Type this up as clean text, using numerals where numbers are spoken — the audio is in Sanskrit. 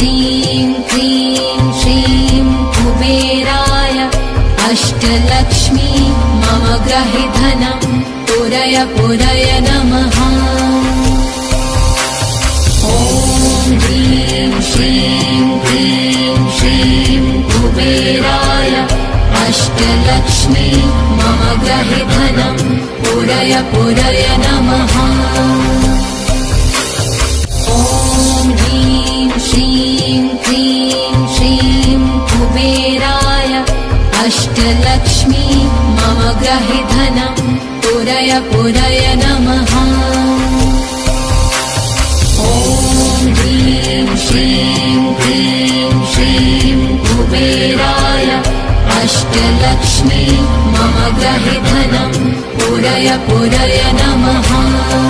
ह्रीं क्लीं श्रीं कुबेराय अष्टलक्ष्मी मम ग्रहे धनं पुरय पुरय नमः। ॐ ह्रीं श्रीं क्लीं श्रीं कुबेराय अष्टलक्ष्मी मम ग्रहे धनं पुरय पुरय नमः। ॐ ह्रीं श्रीं क्लीं श्रीं कुबेराय अष्टलक्ष्मी मम ग्रहे धनं पुरय पुरय नमः। ॐ ह्रीं श्रीं क्लीं श्रीं कुबेराय अष्टलक्ष्मी मम ग्रहे धनं पुरय पुरय नमः।